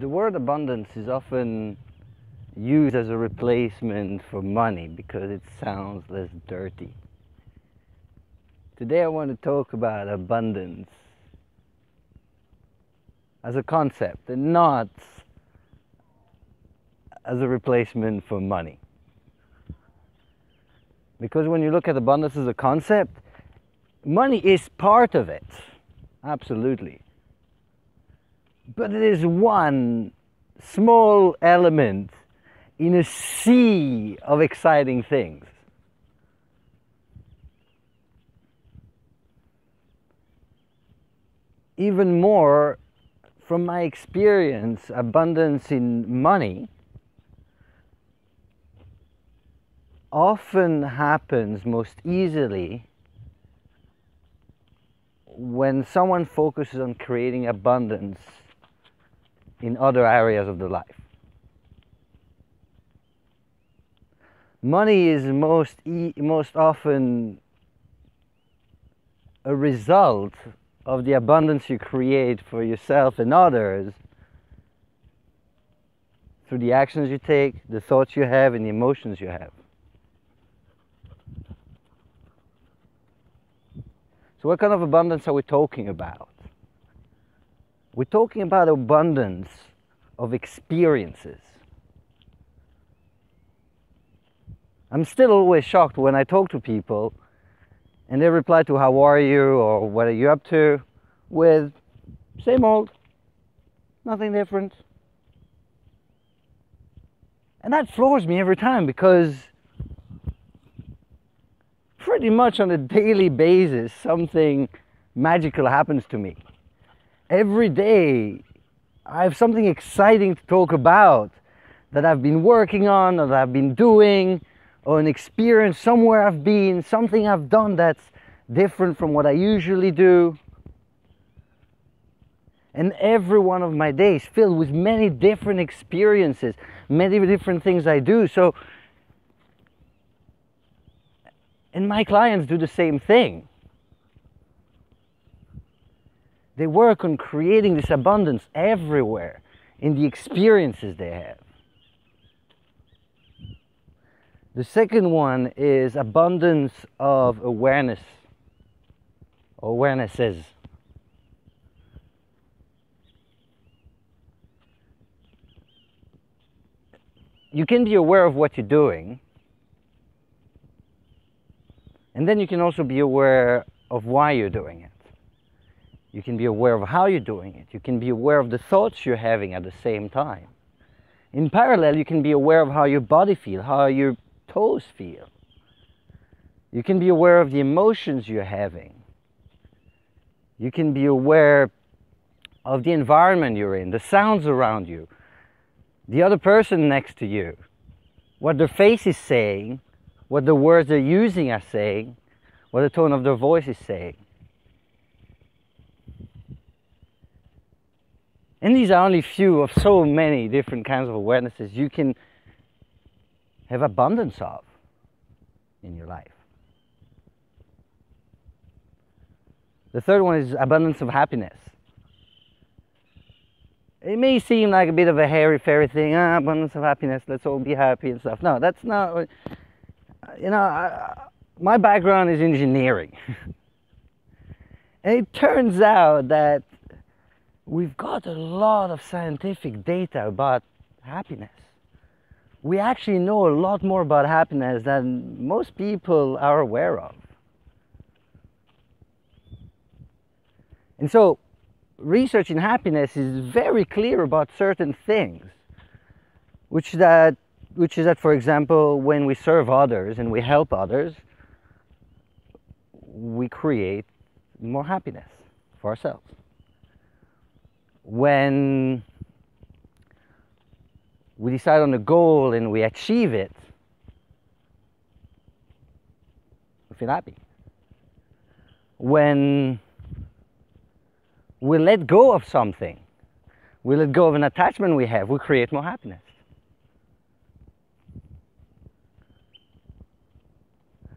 The word abundance is often used as a replacement for money because it sounds less dirty. Today I want to talk about abundance as a concept and not as a replacement for money. Because when you look at abundance as a concept, money is part of it, absolutely. But it is one small element in a sea of exciting things. Even more, from my experience, abundance in money often happens most easily when someone focuses on creating abundance in other areas of their life. Money is most often a result of the abundance you create for yourself and others through the actions you take, the thoughts you have, and the emotions you have. So what kind of abundance are we talking about? We're talking about abundance of experiences. I'm still always shocked when I talk to people and they reply to "How are you?" or "What are you up to?" with "Same old, nothing different." And that floors me every time because pretty much on a daily basis something magical happens to me. Every day I have something exciting to talk about that I've been working on, or that I've been doing, or an experience somewhere I've been, something I've done that's different from what I usually do. And every one of my days filled with many different experiences, many different things I do. And my clients do the same thing. They work on creating this abundance everywhere in the experiences they have. The second one is abundance of awareness, awarenesses. You can be aware of what you're doing, and then you can also be aware of why you're doing it. You can be aware of how you're doing it. You can be aware of the thoughts you're having at the same time. In parallel, you can be aware of how your body feels, how your toes feel. You can be aware of the emotions you're having. You can be aware of the environment you're in, the sounds around you, the other person next to you, what their face is saying, what the words they're using are saying, what the tone of their voice is saying. And these are only few of so many different kinds of awarenesses you can have abundance of in your life. The third one is abundance of happiness. It may seem like a bit of a hairy-fairy thing, abundance of happiness, let's all be happy and stuff. No, that's not, my background is engineering. And it turns out that we've got a lot of scientific data about happiness. We actually know a lot more about happiness than most people are aware of. And so, research in happiness is very clear about certain things, which is that, for example, when we serve others and we help others, we create more happiness for ourselves. When we decide on a goal and we achieve it, we feel happy. When we let go of something, we let go of an attachment we have, we create more happiness.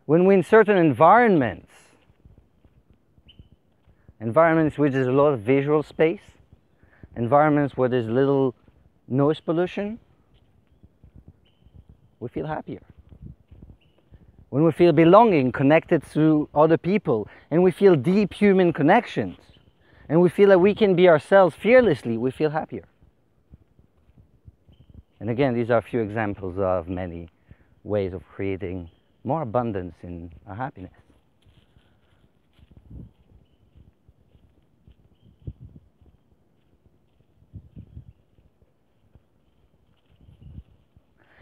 When we're in certain environments which there's a lot of visual space, environments where there's little noise pollution, we feel happier. When we feel belonging, connected to other people, and we feel deep human connections, and we feel that we can be ourselves fearlessly, we feel happier. And again, these are a few examples of many ways of creating more abundance in our happiness.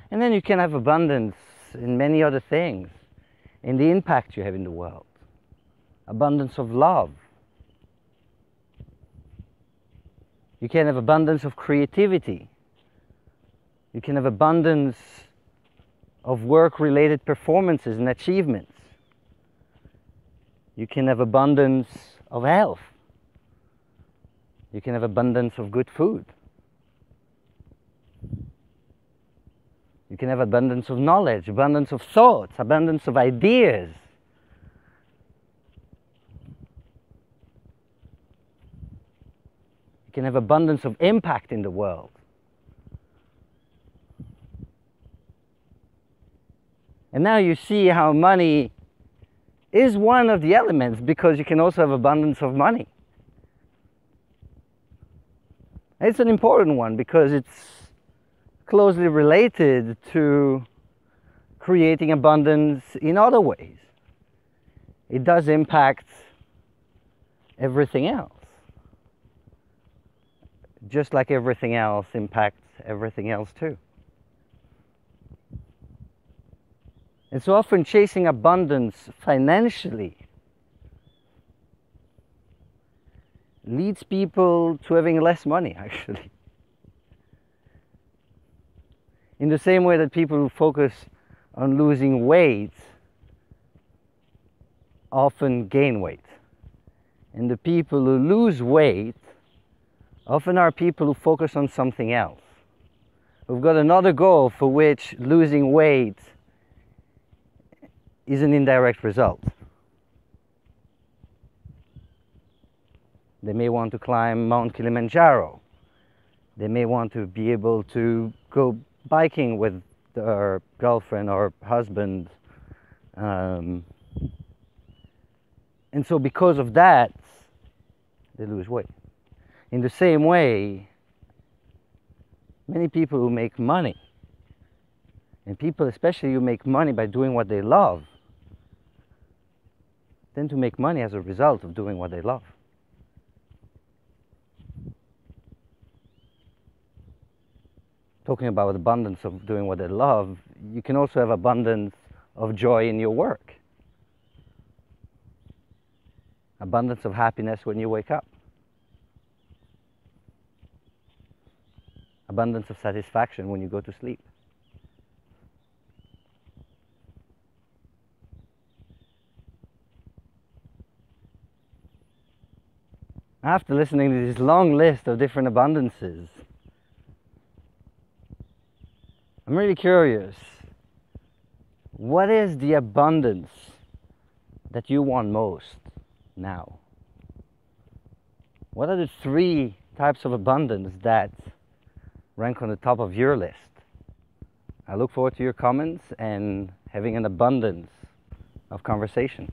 And then you can have abundance in many other things, in the impact you have in the world. Abundance of love. You can have abundance of creativity. You can have abundance of work-related performances and achievements. You can have abundance of health. You can have abundance of good food. You can have abundance of knowledge, abundance of thoughts, abundance of ideas. You can have abundance of impact in the world. And now you see how money is one of the elements, because you can also have abundance of money. It's an important one because it's closely related to creating abundance in other ways. It does impact everything else, just like everything else impacts everything else too. And so often chasing abundance financially leads people to having less money, actually. In the same way that people who focus on losing weight often gain weight. And the people who lose weight often are people who focus on something else, who've got another goal for which losing weight is an indirect result. They may want to climb Mount Kilimanjaro. They may want to be able to go biking with their girlfriend or husband. And so because of that, they lose weight. In the same way, many people who make money, and people especially who make money by doing what they love, tend to make money as a result of doing what they love. Talking about abundance of doing what they love, you can also have abundance of joy in your work. Abundance of happiness when you wake up. Abundance of satisfaction when you go to sleep. After listening to this long list of different abundances, I'm really curious, what is the abundance that you want most now? What are the 3 types of abundance that rank on the top of your list? I look forward to your comments and having an abundance of conversation.